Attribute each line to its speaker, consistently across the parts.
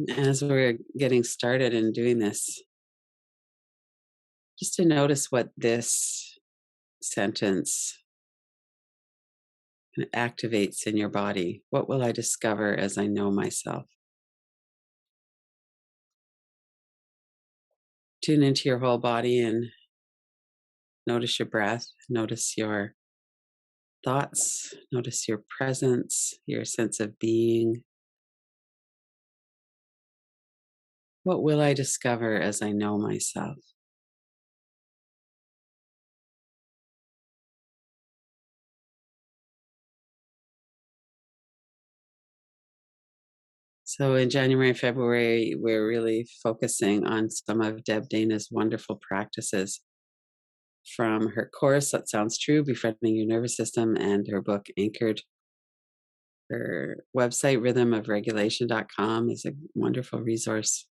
Speaker 1: As we're getting started in doing this, just to notice what this sentence activates in your body. What will I discover as I know myself? Tune into your whole body and notice your breath, notice your thoughts, notice your presence, your sense of being. What will I discover as I know myself? So in January and February, we're really focusing on some of Deb Dana's wonderful practices from her course, That Sounds True, Befriending Your Nervous System, and her book, Anchored. Her website, rhythmofregulation.com, is a wonderful resource.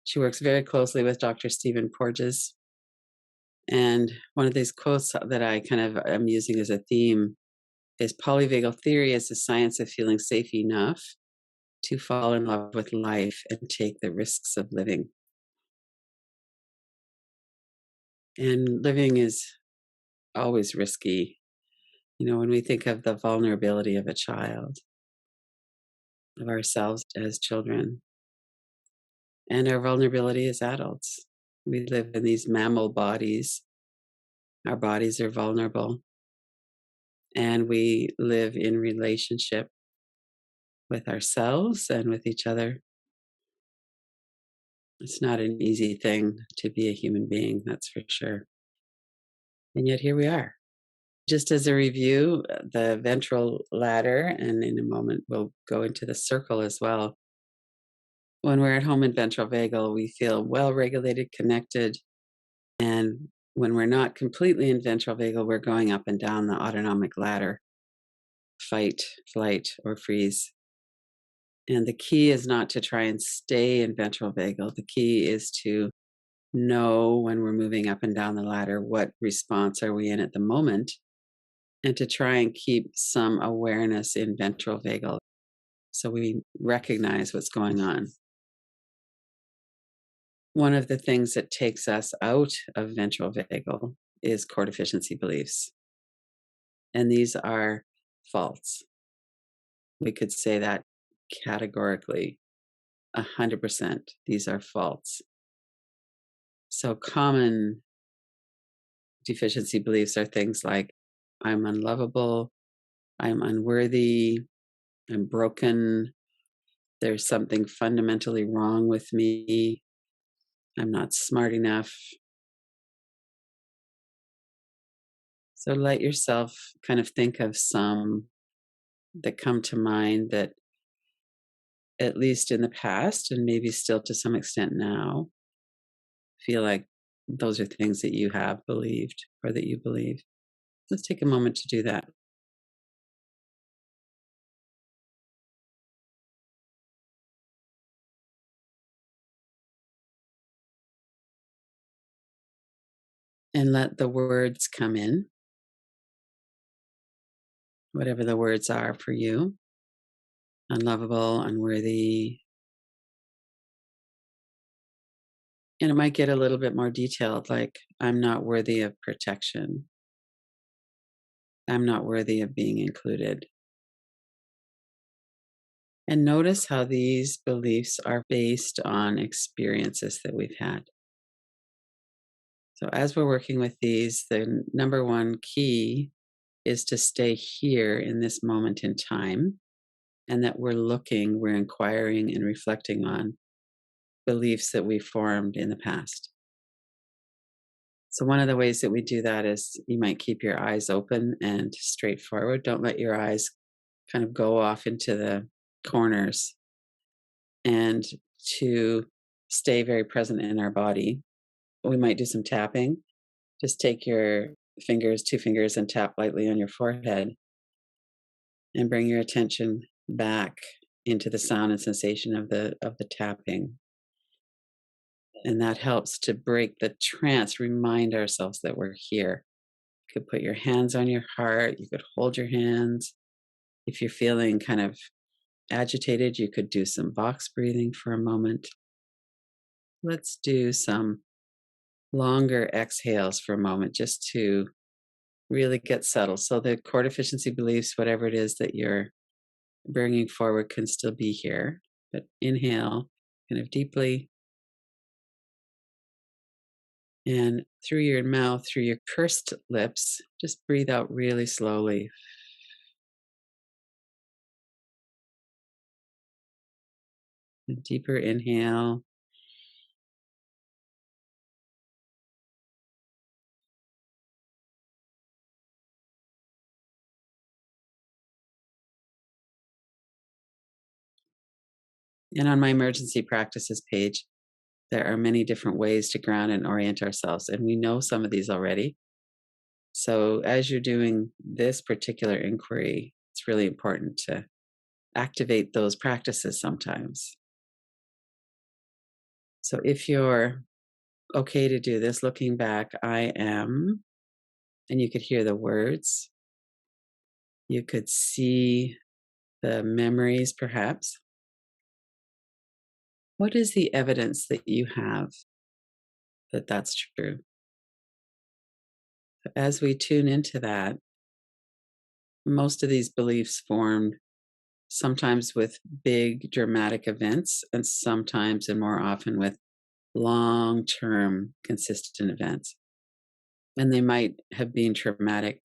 Speaker 1: She works very closely with Dr. Stephen Porges. And one of these quotes that I kind of am using as a theme is polyvagal theory is the science of feeling safe enough to fall in love with life and take the risks of living. And living is always risky. When we think of the vulnerability of a child, of ourselves as children, and our vulnerability as adults. We live in these mammal bodies. Our bodies are vulnerable. And we live in relationship with ourselves and with each other. It's not an easy thing to be a human being, that's for sure. And yet here we are. Just as a review, the ventral ladder, and in a moment we'll go into the circle as well. When we're at home in ventral vagal, we feel well regulated, connected. And when we're not completely in ventral vagal, we're going up and down the autonomic ladder, fight, flight, or freeze. And the key is not to try and stay in ventral vagal. The key is to know when we're moving up and down the ladder, what response are we in at the moment, and to try and keep some awareness in ventral vagal so we recognize what's going on. One of the things that takes us out of ventral vagal is core deficiency beliefs. And these are false. We could say that categorically, 100%. These are false. So common deficiency beliefs are things like, I'm unlovable, I'm unworthy, I'm broken, there's something fundamentally wrong with me, I'm not smart enough. So let yourself kind of think of some that come to mind that, at least in the past, and maybe still to some extent now, feel like those are things that you have believed or that you believe. Let's take a moment to do that. And let the words come in, whatever the words are for you. Unlovable, unworthy. And it might get a little bit more detailed, like, I'm not worthy of protection. I'm not worthy of being included. And notice how these beliefs are based on experiences that we've had. So as we're working with these, the number one key is to stay here in this moment in time, and that we're inquiring and reflecting on beliefs that we formed in the past. So one of the ways that we do that is you might keep your eyes open and straightforward. Don't let your eyes kind of go off into the corners. And to stay very present in our body, we might do some tapping. Just take your fingers, 2 fingers, and tap lightly on your forehead and bring your attention back into the sound and sensation of the tapping. And that helps to break the trance, remind ourselves that we're here. You could put your hands on your heart, you could hold your hands. If you're feeling kind of agitated, you could do some box breathing for a moment. Let's do some longer exhales for a moment just to really get settled. So the core deficiency beliefs, whatever it is that you're bringing forward, can still be here. But inhale kind of deeply, and through your mouth, through your pursed lips, just breathe out really slowly. A deeper inhale. And on my emergency practices page, there are many different ways to ground and orient ourselves. And we know some of these already. So as you're doing this particular inquiry, it's really important to activate those practices sometimes. So if you're okay to do this, looking back, I am, and you could hear the words, you could see the memories perhaps. What is the evidence that you have that that's true? As we tune into that, most of these beliefs formed sometimes with big dramatic events, and sometimes and more often with long term consistent events. And they might have been traumatic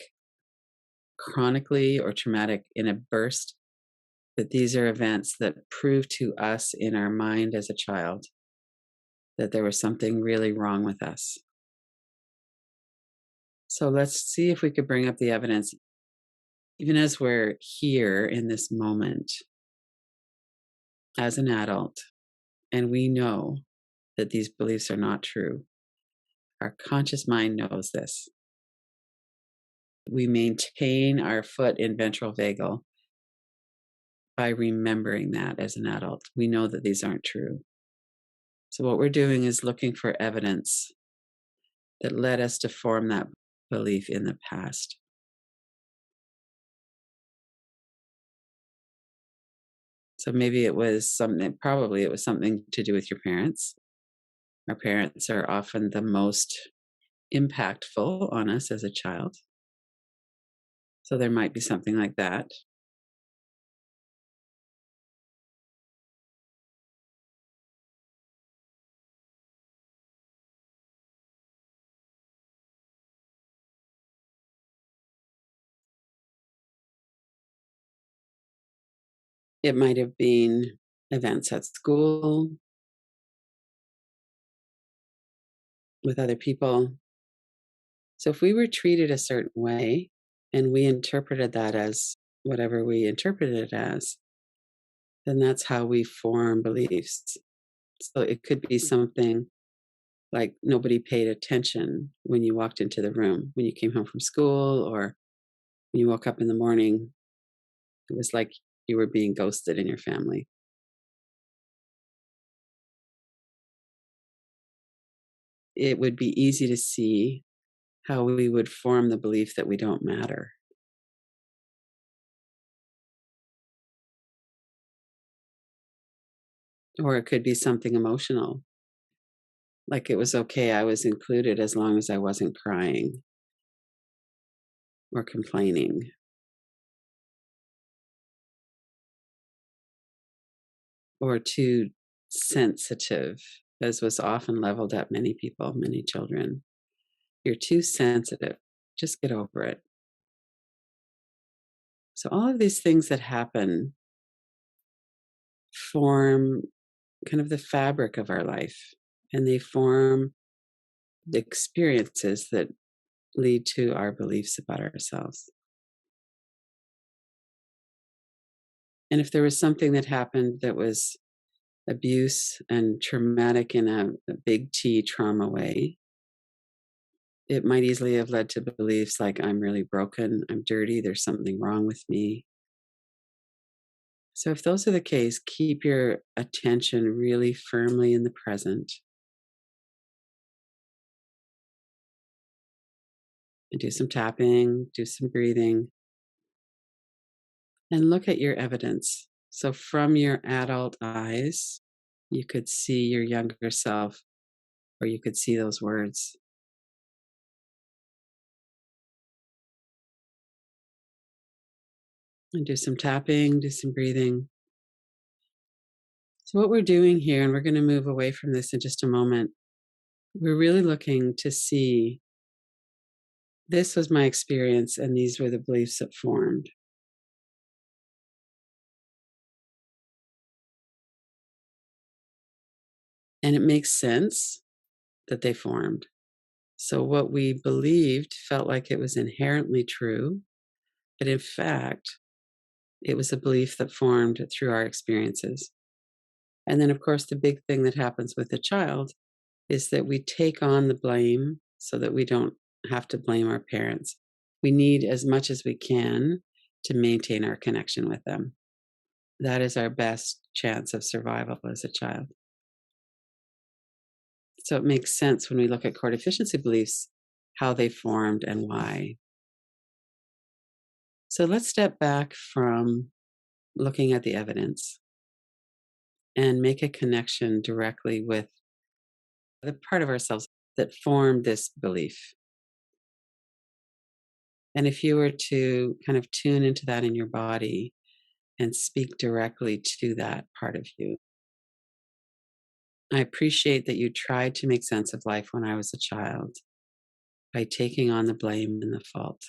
Speaker 1: chronically or traumatic in a burst, but these are events that prove to us in our mind as a child that there was something really wrong with us. So let's see if we could bring up the evidence, even as we're here in this moment as an adult, and we know that these beliefs are not true. Our conscious mind knows this. We maintain our foot in ventral vagal by remembering that as an adult. We know that these aren't true. So, what we're doing is looking for evidence that led us to form that belief in the past. So, maybe it was something, probably it was something to do with your parents. Our parents are often the most impactful on us as a child. So, there might be something like that. It might have been events at school with other people. So if we were treated a certain way and we interpreted that as whatever we interpreted it as, then that's how we form beliefs. So it could be something like nobody paid attention when you walked into the room, when you came home from school, or when you woke up in the morning. It was like you were being ghosted in your family. It would be easy to see how we would form the belief that we don't matter. Or it could be something emotional, like it was okay, I was included as long as I wasn't crying or complaining. Or too sensitive, as was often leveled at many people, many children. You're too sensitive. Just get over it. So, all of these things that happen form kind of the fabric of our life, and they form the experiences that lead to our beliefs about ourselves. And if there was something that happened that was abuse and traumatic in a big T trauma way, it might easily have led to beliefs like, I'm really broken, I'm dirty, there's something wrong with me. So, if those are the case, keep your attention really firmly in the present and do some tapping, do some breathing, and look at your evidence. So from your adult eyes, you could see your younger self, or you could see those words. And do some tapping, do some breathing. So, what we're doing here, and we're going to move away from this in just a moment, we're really looking to see this was my experience, and these were the beliefs that formed. And it makes sense that they formed. So, what we believed felt like it was inherently true, but in fact, it was a belief that formed through our experiences. And then, of course, the big thing that happens with a child is that we take on the blame so that we don't have to blame our parents. We need as much as we can to maintain our connection with them. That is our best chance of survival as a child. So it makes sense when we look at core deficiency beliefs, how they formed and why. So let's step back from looking at the evidence and make a connection directly with the part of ourselves that formed this belief. And if you were to kind of tune into that in your body and speak directly to that part of you. I appreciate that you tried to make sense of life when I was a child by taking on the blame and the fault.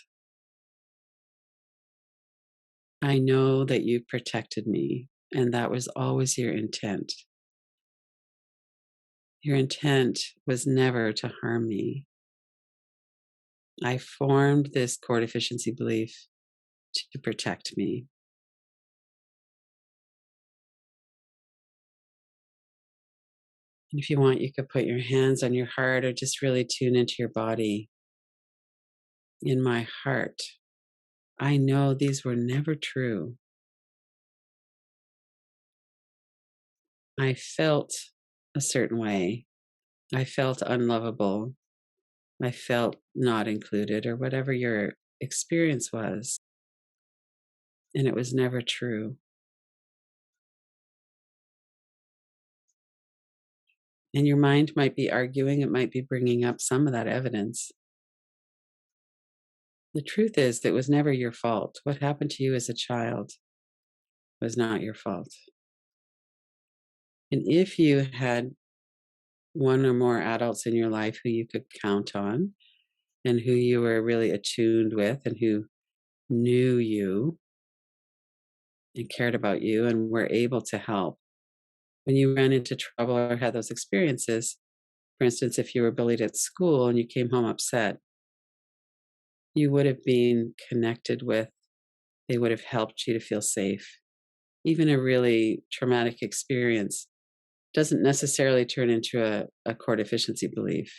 Speaker 1: I know that you protected me, and that was always your intent. Your intent was never to harm me. I formed this core deficiency belief to protect me. And if you want, you could put your hands on your heart or just really tune into your body. In my heart, I know these were never true. I felt a certain way. I felt unlovable. I felt not included, or whatever your experience was. And it was never true. And your mind might be arguing, it might be bringing up some of that evidence. The truth is, that it was never your fault. What happened to you as a child was not your fault. And if you had one or more adults in your life who you could count on and who you were really attuned with and who knew you and cared about you and were able to help, when you ran into trouble or had those experiences, for instance, if you were bullied at school and you came home upset, you would have been connected with, they would have helped you to feel safe. Even a really traumatic experience doesn't necessarily turn into a core deficiency belief.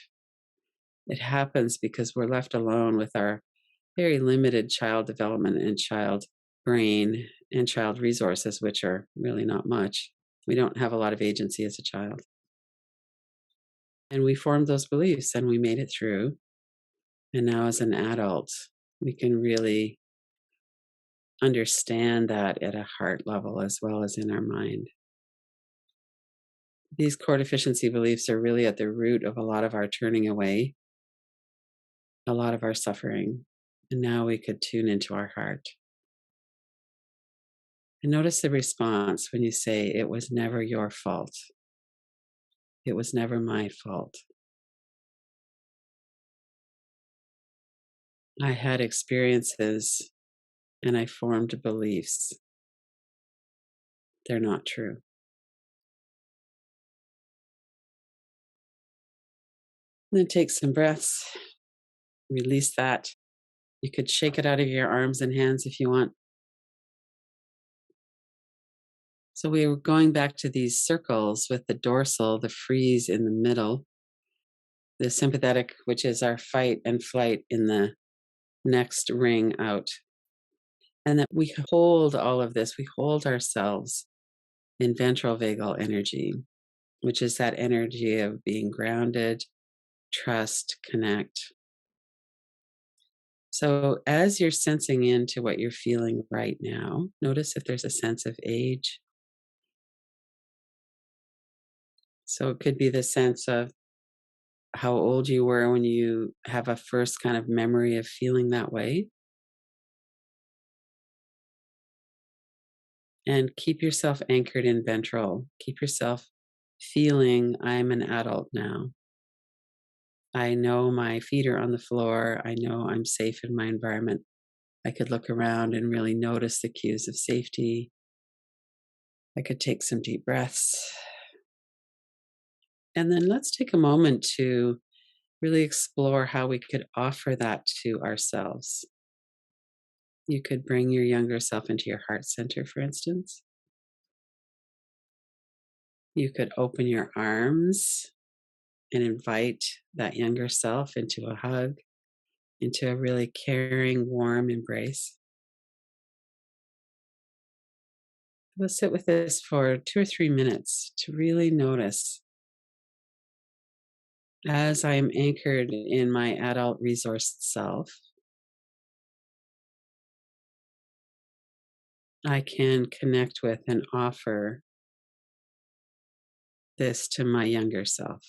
Speaker 1: It happens because we're left alone with our very limited child development and child brain and child resources, which are really not much. We don't have a lot of agency as a child. And we formed those beliefs and we made it through. And now, as an adult, we can really understand that at a heart level as well as in our mind. These core deficiency beliefs are really at the root of a lot of our turning away, a lot of our suffering. And now we could tune into our heart. And notice the response when you say, "It was never your fault. It was never my fault. I had experiences and I formed beliefs. They're not true." And then take some breaths, release that. You could shake it out of your arms and hands if you want. So we were going back to these circles with the dorsal, the freeze in the middle, the sympathetic, which is our fight and flight, in the next ring out. And that we hold all of this, we hold ourselves in ventral vagal energy, which is that energy of being grounded, trust, connect. So, as you're sensing into what you're feeling right now, notice if there's a sense of age. So, it could be the sense of how old you were when you have a first kind of memory of feeling that way. And keep yourself anchored in ventral. Keep yourself feeling I'm an adult now. I know my feet are on the floor. I know I'm safe in my environment. I could look around and really notice the cues of safety. I could take some deep breaths. And then let's take a moment to really explore how we could offer that to ourselves. You could bring your younger self into your heart center, for instance. You could open your arms and invite that younger self into a hug, into a really caring, warm embrace. We'll sit with this for 2 or 3 minutes to really notice as I am anchored in my adult resourced self. I can connect with and offer this to my younger self.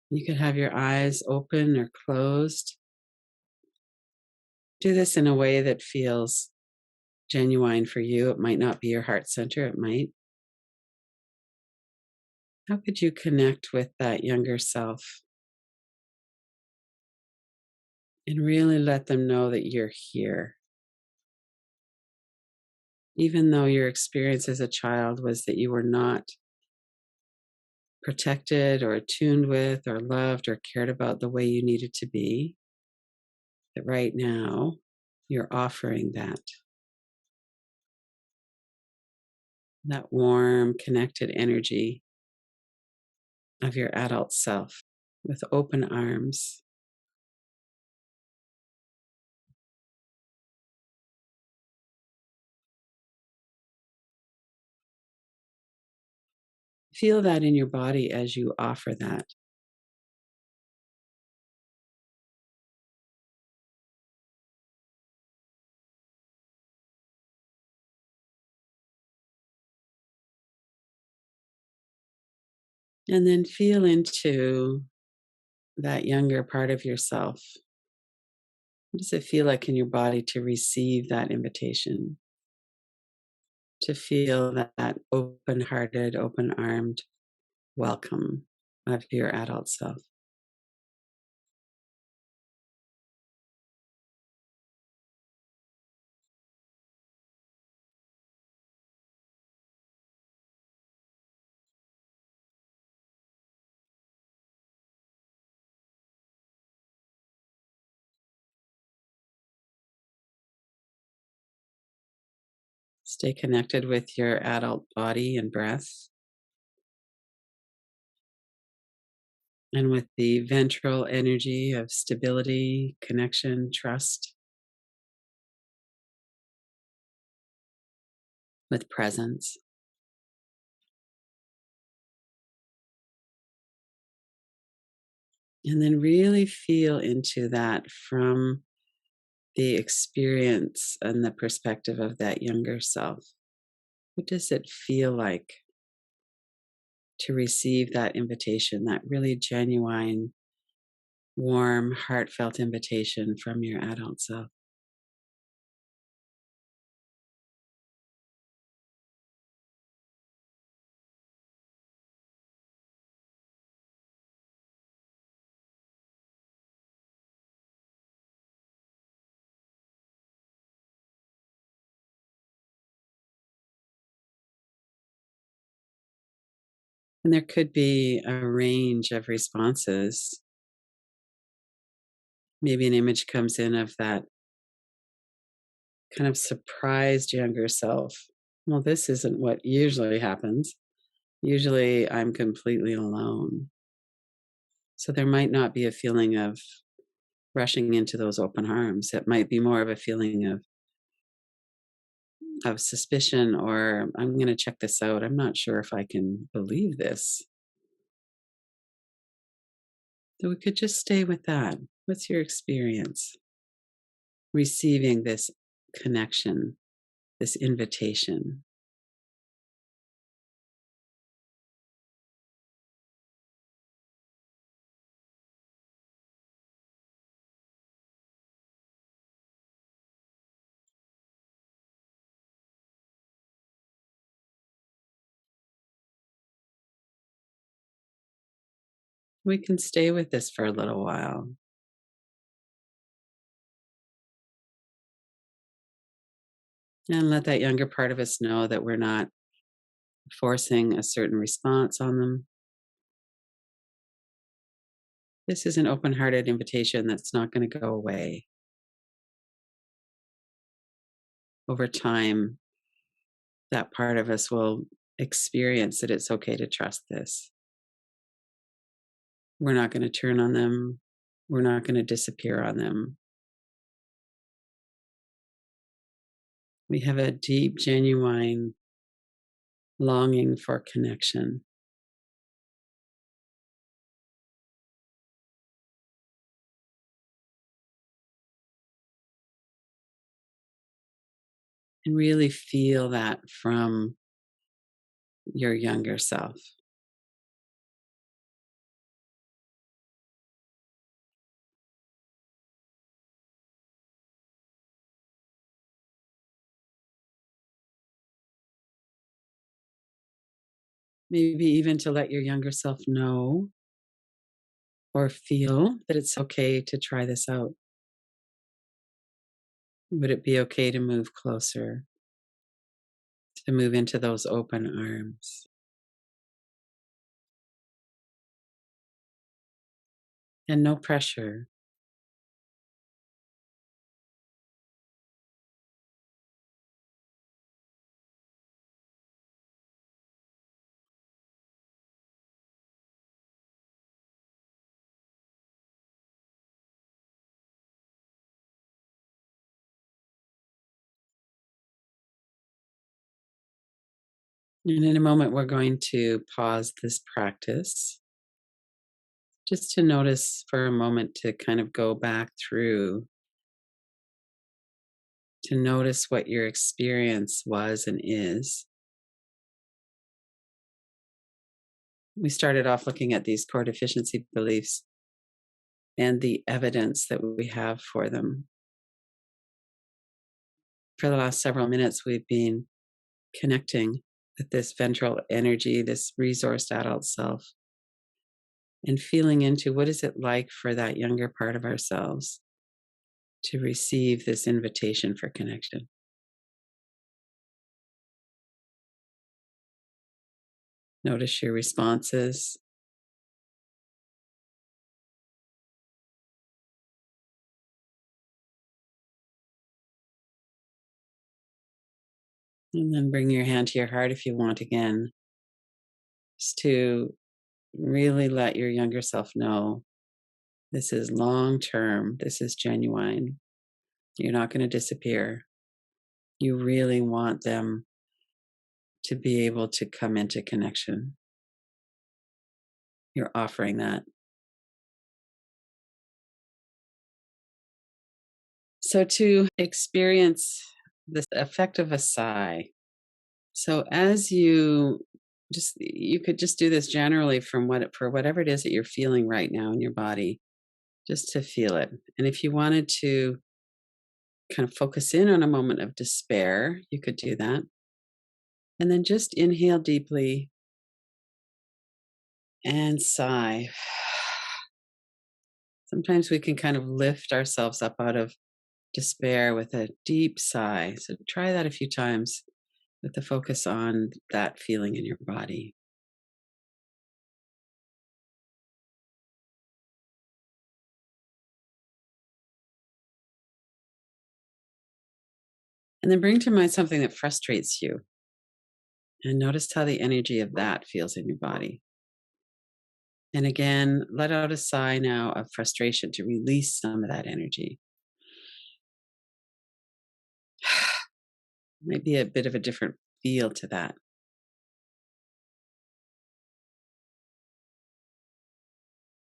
Speaker 1: You could have your eyes open or closed. Do this in a way that feels genuine for you. It might not be your heart center, it might. How could you connect with that younger self and really let them know that you're here? Even though your experience as a child was that you were not protected or attuned with or loved or cared about the way you needed to be, that right now you're offering that warm, connected energy of your adult self with open arms. Feel that in your body as you offer that. And then feel into that younger part of yourself. What does it feel like in your body to receive that invitation? To feel that open hearted, open armed welcome of your adult self. Stay connected with your adult body and breath, and with the ventral energy of stability, connection, trust, with presence. And then really feel into that from the experience and the perspective of that younger self. What does it feel like to receive that invitation, that really genuine, warm, heartfelt invitation from your adult self? And there could be a range of responses. Maybe an image comes in of that kind of surprised younger self. Well, this isn't what usually happens. Usually I'm completely alone. So there might not be a feeling of rushing into those open arms. It might be more of a feeling of suspicion, or I'm going to check this out. I'm not sure if I can believe this. So we could just stay with that. What's your experience receiving this connection, this invitation? We can stay with this for a little while and let that younger part of us know that we're not forcing a certain response on them. This is an open hearted invitation that's not going to go away. Over time, that part of us will experience that it's okay to trust this. We're not going to turn on them. We're not going to disappear on them. We have a deep, genuine longing for connection. And really feel that from your younger self. Maybe even to let your younger self know or feel that it's okay to try this out. Would it be okay to move closer, to move into those open arms? And no pressure. And in a moment, we're going to pause this practice just to notice for a moment, to kind of go back through, to notice what your experience was and is. We started off looking at these core deficiency beliefs and the evidence that we have for them. For the last several minutes, we've been connecting with this ventral energy, this resourced adult self, and feeling into what is it like for that younger part of ourselves to receive this invitation for connection. Notice your responses. And then bring your hand to your heart if you want again, just to really let your younger self know this is long term, this is genuine. You're not going to disappear. You really want them to be able to come into connection. You're offering that. So, to experience the effect of a sigh. So, as you could just do this generally from for whatever it is that you're feeling right now in your body, just to feel it. And if you wanted to kind of focus in on a moment of despair, you could do that. And then just inhale deeply and sigh. Sometimes we can kind of lift ourselves up out of despair with a deep sigh. So try that a few times with the focus on that feeling in your body. And then bring to mind something that frustrates you, and notice how the energy of that feels in your body. And again, let out a sigh now of frustration to release some of that energy. Might be a bit of a different feel to that.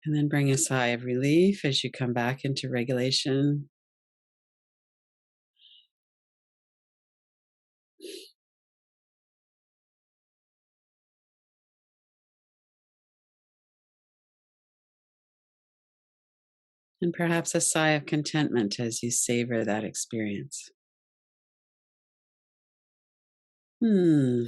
Speaker 1: And then bring a sigh of relief as you come back into regulation. And perhaps a sigh of contentment as you savor that experience. Hmm.